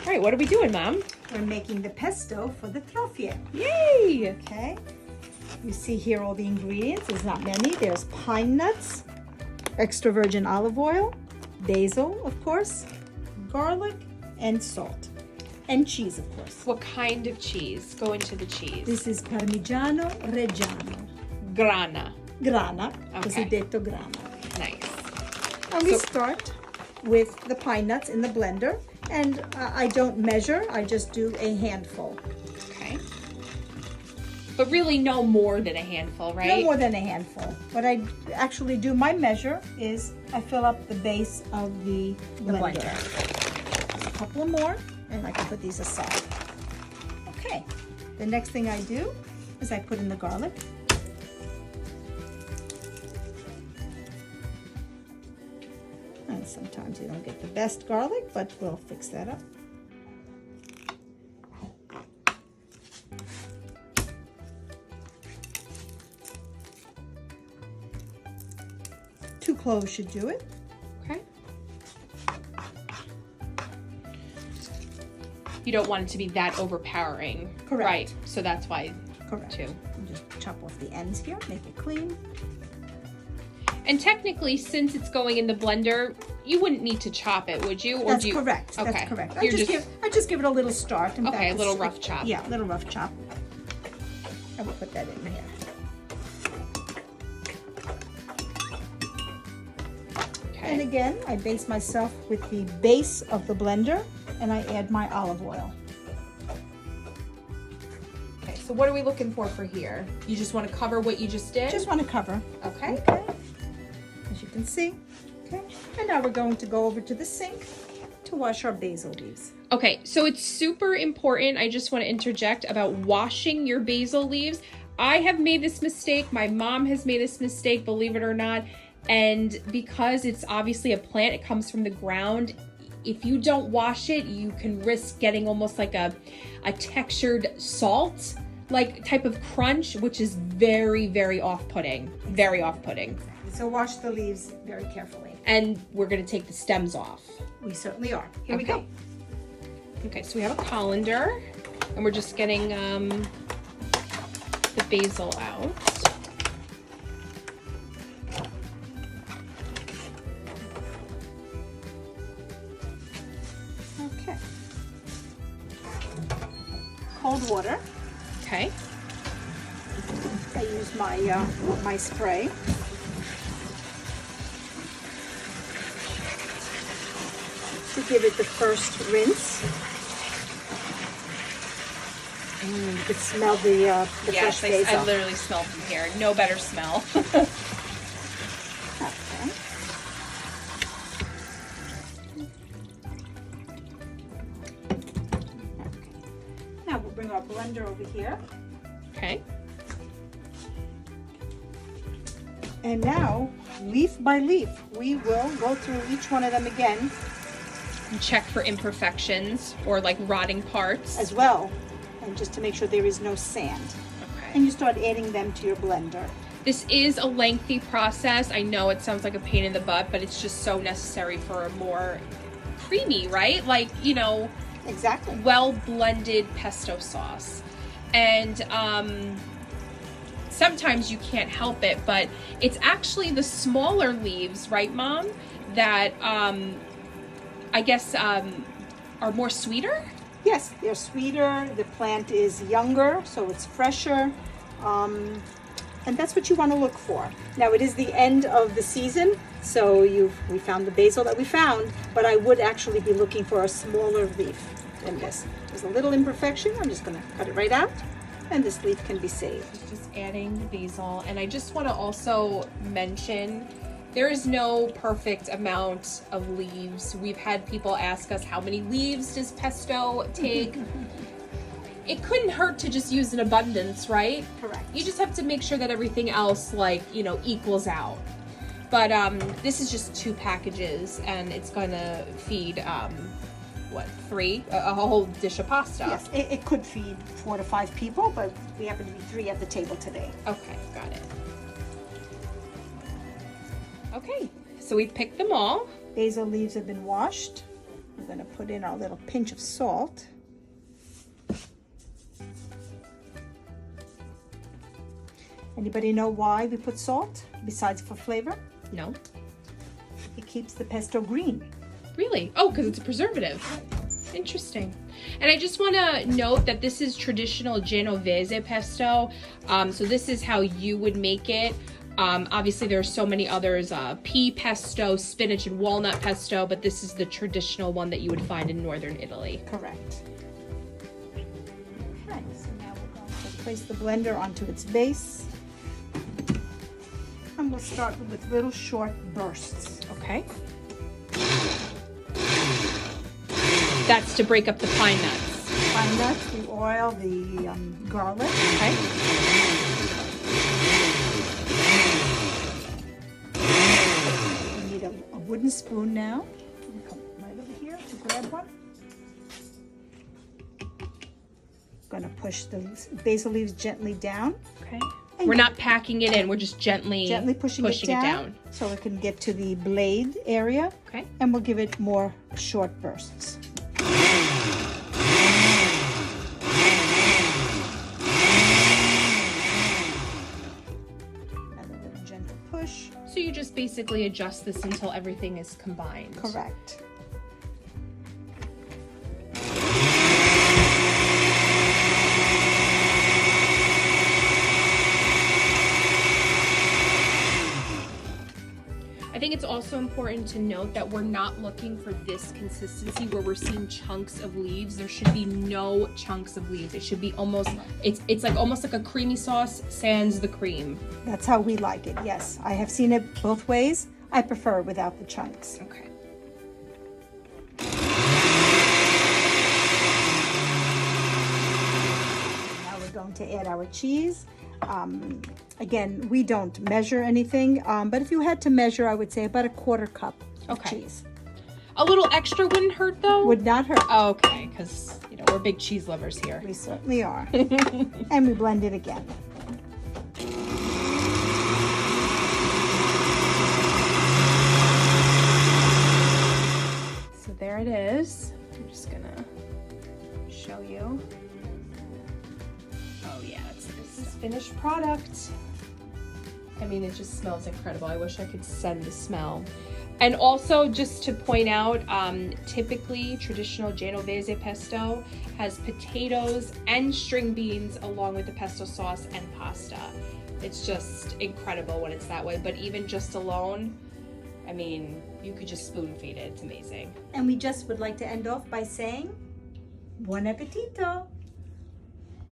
right, what are we doing, Mom? We're making the pesto for the troffie. Yay! Okay. You see here all the ingredients. There's not many. There's pine nuts, extra virgin olive oil, basil, of course, garlic, and salt. And cheese, of course. What kind of cheese? Go into the cheese. This is Parmigiano Reggiano. Grana. Grana, Okay. cosiddetto grana. Nice. And we start with the pine nuts in the blender. And I don't measure, I just do a handful. Okay. But really no more than a handful, right? No more than a handful. What I actually do, my measure is I fill up the base of the blender. Just a couple more, and I can put these aside. Okay. The next thing I do is I put in the garlic. And sometimes you don't get the best garlic, but we'll fix that up. Two cloves should do it. Okay. You don't want it to be that overpowering. Correct. Right. So that's why Correct. two. And just chop off the ends here, make it clean. And technically, since it's going in the blender, you wouldn't need to chop it, would you? Or That's do you... correct. Okay. That's correct. You're I just give it a little start. In Okay, fact, a little it's- rough chop. Yeah, a little rough chop. I will put that in here. Okay. And again, I base myself with the base of the blender, and I add my olive oil. Okay, so what are we looking for here? You just want to cover what you just did? Just want to cover. Okay. Okay. As you can see. Okay. And now we're going to go over to the sink to wash our basil leaves. Okay, so it's super important. I just want to interject about washing your basil leaves. I have made this mistake. My mom has made this mistake, believe it or not. And because it's obviously a plant, it comes from the ground. If you don't wash it, you can risk getting almost like a textured salt, like type of crunch, which is very, very off-putting. Very off-putting. So wash the leaves very carefully. And we're going to take the stems off. We certainly are. Here we go. Okay, so we have a colander, and we're just getting the basil out. Okay. Cold water. Okay. I use my spray. To give it the first rinse. You could smell the fresh Yes, I basil. literally smell from here. No better smell. Okay. Now we'll bring our blender over here. Okay. And now, leaf by leaf, we will go through each one of them again And check for imperfections or like rotting parts. as well, and just to make sure there is no sand. Okay. And you start adding them to your blender. This is a lengthy process. I know it sounds like a pain in the butt, but it's just so necessary for a more creamy, right? Like, you know, Exactly. well blended pesto sauce. And sometimes you can't help it, but it's actually the smaller leaves, right, Mom, that I guess are more sweeter? Yes, they're sweeter, the plant is younger, so it's fresher, and that's what you want to look for. Now it is the end of the season, so we found the basil that we found, but I would actually be looking for a smaller leaf than this. There's a little imperfection, I'm just going to cut it right out, and this leaf can be saved. Just adding the basil. And I just want to also mention, there is no perfect amount of leaves. We've had people ask us, how many leaves does pesto take? It couldn't hurt to just use an abundance, right? Correct. You just have to make sure that everything else, like, you know, equals out. But this is just 2 packages, and it's gonna feed, what, 3? A whole dish of pasta. Yes, it could feed 4 to 5 people, but we happen to be 3 at the table today. Okay, got it. Okay, so we picked them all. Basil leaves have been washed We're gonna put in our little pinch of salt. Anybody know why we put salt besides for flavor? No. It keeps the pesto green. Really? Oh, because it's a preservative. Interesting. And I just want to note that this is traditional Genovese pesto. So this is how you would make it. Obviously, there are so many others, pea pesto, spinach and walnut pesto, but this is the traditional one that you would find in northern Italy. Correct. Okay, so now we're going to place the blender onto its base. And we'll start with little short bursts. Okay. That's to break up the pine nuts. Pine nuts, the oil, the garlic. Okay. We need a wooden spoon now. Come right over here to grab one. Gonna push the basil leaves gently down. Okay. We're not packing it in. We're just gently pushing it down so it can get to the blade area. Okay. And we'll give it more short bursts. And a little gentle push. So you just basically adjust this until everything is combined. Correct. I think it's also important to note that we're not looking for this consistency where we're seeing chunks of leaves. There should be no chunks of leaves. It should be almost, it's like almost like a creamy sauce sans the cream. That's how we like it, yes. I have seen it both ways. I prefer without the chunks. Okay. Now we're going to add our cheese. Again, we don't measure anything, but if you had to measure, I would say about a 1/4 cup of cheese. A little extra wouldn't hurt though? Would not hurt. Oh, okay, because you know we're big cheese lovers here. We certainly are. And we blend it again. So there it is. I'm just gonna show you. Oh yeah, this is finished product. I mean, it just smells incredible. I wish I could send the smell. And also, just to point out, typically traditional Genovese pesto has potatoes and string beans along with the pesto sauce and pasta. It's just incredible when it's that way. But even just alone, I mean, you could just spoon feed it. It's amazing. And we just would like to end off by saying, buon appetito!